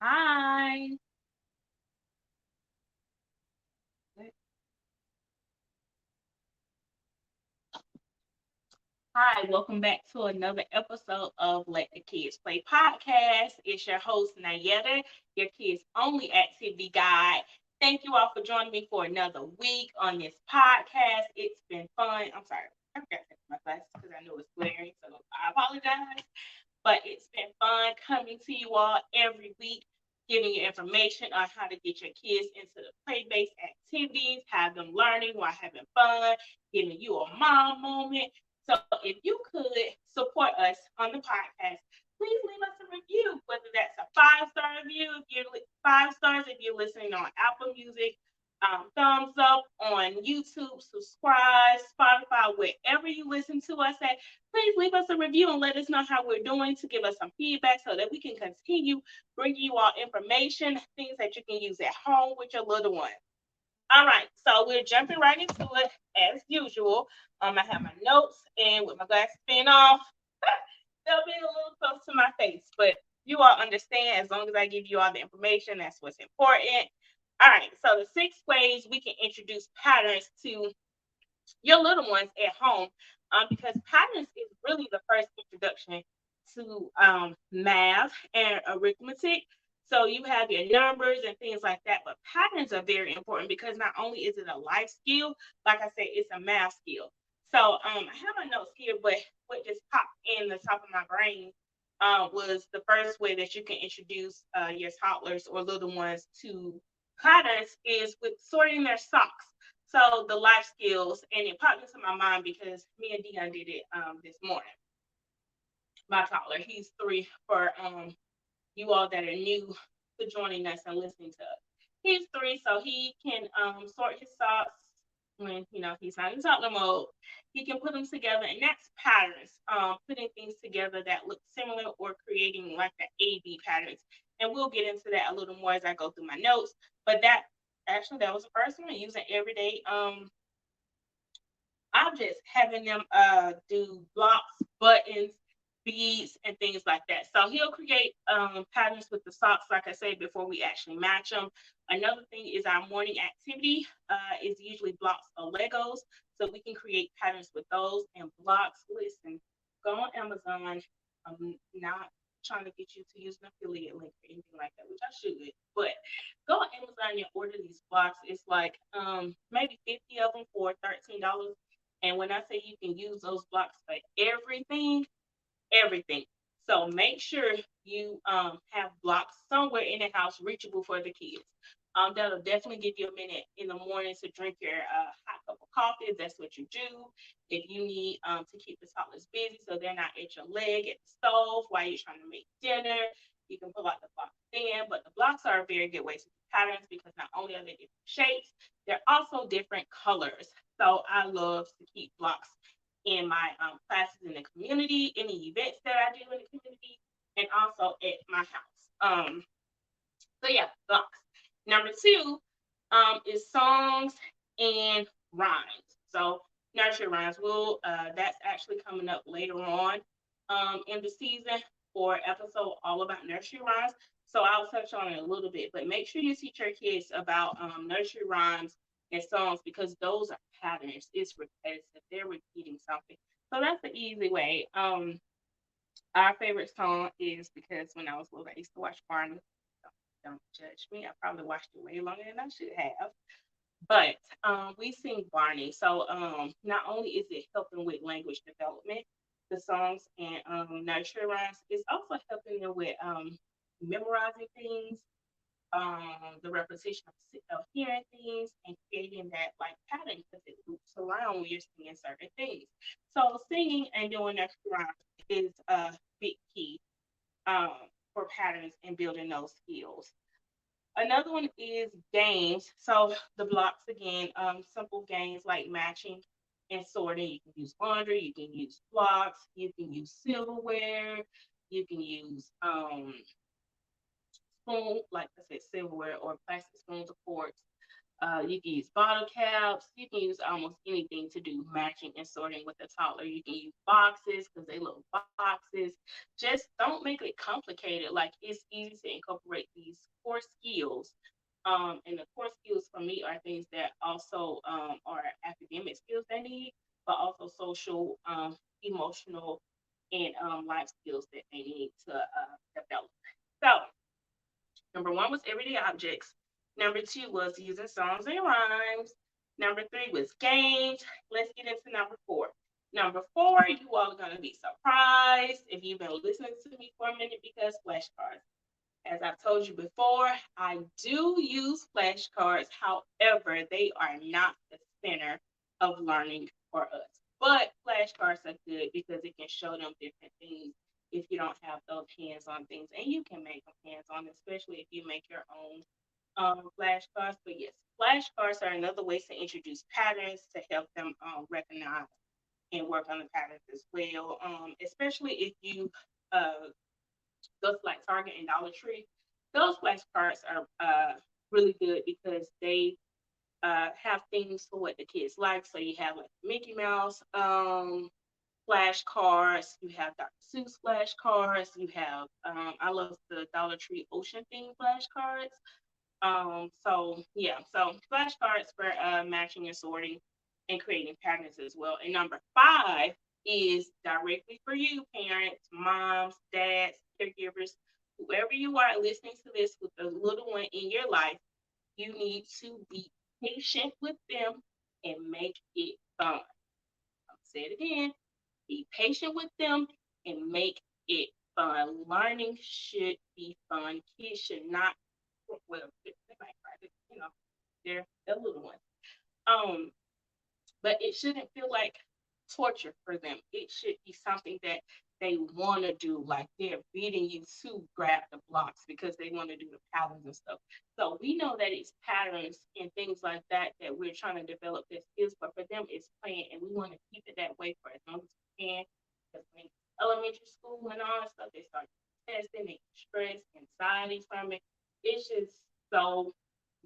Hi. Hi, welcome back to another episode of Let the Kids Play podcast. It's your host, Nayetta, your kids only activity guide. Thank you all for joining me for another week on this podcast. It's been fun. I'm sorry, I forgot to take my glasses because I know it's glaring, so I apologize. But it's been fun coming to you all every week, giving you information on how to get your kids into the play based activities, have them learning while having fun, giving you a mom moment. So if you could support us on the podcast, please leave us a review, whether that's a 5-star review if you're 5 stars if you're listening on Apple Music, thumbs up on YouTube, subscribe, Spotify, wherever you listen to us at. Please leave us a review and let us know how we're doing to give us some feedback so that we can continue bringing you all information, things that you can use at home with your little one. All right, so we're jumping right into it as usual. I have my notes and with my glasses being off, they'll be a little close to my face, but you all understand as long as I give you all the information, that's what's important. All right, so the 6 ways we can introduce patterns to your little ones at home, because patterns is really the first introduction to math and arithmetic. So you have your numbers and things like that, but patterns are very important because not only is it a life skill, like I said, it's a math skill. So I have my notes here, but what just popped in the top of my brain was the first way that you can introduce your toddlers or little ones to patterns is with sorting their socks. So the life skills, and it popped into my mind because me and Dion did it this morning. My toddler, he's 3 for you all that are new to joining us and listening to us. He's 3, so he can sort his socks when he's not in toddler mode. He can put them together, and that's patterns. Putting things together that look similar or creating like the A/B patterns. And we'll get into that a little more as I go through my notes. But that was the first one, using everyday objects, having them do blocks, buttons, beads, and things like that. So he'll create patterns with the socks, like I said, before we actually match them. Another thing is our morning activity is usually blocks or Legos. So we can create patterns with those and blocks. Listen, go on Amazon. I'm not trying to get you to use an affiliate link or anything like that, which I should, but go on Amazon and order these blocks. It's like maybe 50 of them for $13. And when I say you can use those blocks for everything, everything. So make sure you have blocks somewhere in the house reachable for the kids. That'll definitely give you a minute in the morning to drink your hot cup of coffee if that's what you do. If you need to keep the toddlers busy so they're not at your leg at the stove while you're trying to make dinner, you can pull out the blocks then. But the blocks are a very good way to do patterns because not only are they different shapes, they're also different colors. So I love to keep blocks in my classes in the community, any events that I do in the community, and also at my house. So yeah, blocks. Number two is songs and rhymes. So nursery rhymes. That's actually coming up later on in the season for episode all about nursery rhymes. So I'll touch on it a little bit, but make sure you teach your kids about nursery rhymes and songs because those are patterns. It's repetitive. They're repeating something. So that's the easy way. Our favorite song is because when I was little, I used to watch Barney. Don't judge me. I probably watched it way longer than I should have. But we sing Barney. So not only is it helping with language development, the songs and nursery rhymes, it's also helping them with memorizing things, the repetition of hearing things and creating that like pattern because it loops around when you're singing certain things. So singing and doing nursery rhymes is a big key um, for patterns and building those skills. Another one is games. So the blocks again, simple games like matching and sorting. You can use laundry, you can use blocks, you can use silverware, you can use spoon, like I said, silverware or plastic spoons or forks. You can use bottle caps. You can use almost anything to do matching and sorting with a toddler. You can use boxes because they little boxes. Just don't make it complicated. Like it's easy to incorporate these core skills. And the core skills for me are things that also are academic skills they need, but also social, emotional, and life skills that they need to develop. So number one was everyday objects. Number two was using songs and rhymes. Number three was games. Let's get into number four. Number four, you all are going to be surprised if you've been listening to me for a minute because flashcards. As I've told you before, I do use flashcards. However, they are not the center of learning for us. But flashcards are good because it can show them different things if you don't have those hands-on things, and you can make them hands-on, especially if you make your own flashcards. But yes, flashcards are another way to introduce patterns to help them recognize and work on the patterns as well. Especially if you go to like Target and Dollar Tree, those flashcards are really good because they have things for what the kids like. So you have like Mickey Mouse flashcards, you have Dr. Seuss flashcards, you have I love the Dollar Tree Ocean theme flashcards. So yeah, so flashcards for matching and sorting and creating patterns as well. And number five is directly for you, parents, moms, dads, caregivers, whoever you are listening to this with a little one in your life. You need to be patient with them and make it fun. I'll say it again. Be patient with them and make it fun. Learning should be fun. Kids should not, well, they might cry, you know, they're little ones. Um, but it shouldn't feel like torture for them. It should be something that they want to do, like they're beating you to grab the blocks because they want to do the patterns and stuff. So we know that it's patterns and things like that that we're trying to develop their skills, but for them it's playing, and we want to keep it that way for as long as we can. Because when elementary school and all that stuff, they start testing, they get stress, anxiety from it. It's just so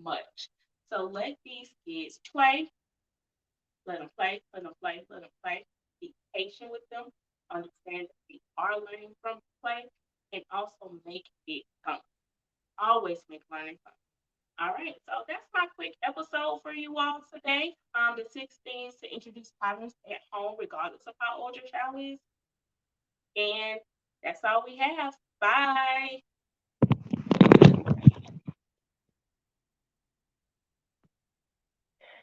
much. So let these kids play, let them play, let them play, let them play. Be patient with them. Understand that we are learning from play, and also make it fun. Always make learning fun. All right, so that's my quick episode for you all today. The 6 things to introduce patterns at home, regardless of how old your child is. And that's all we have. Bye.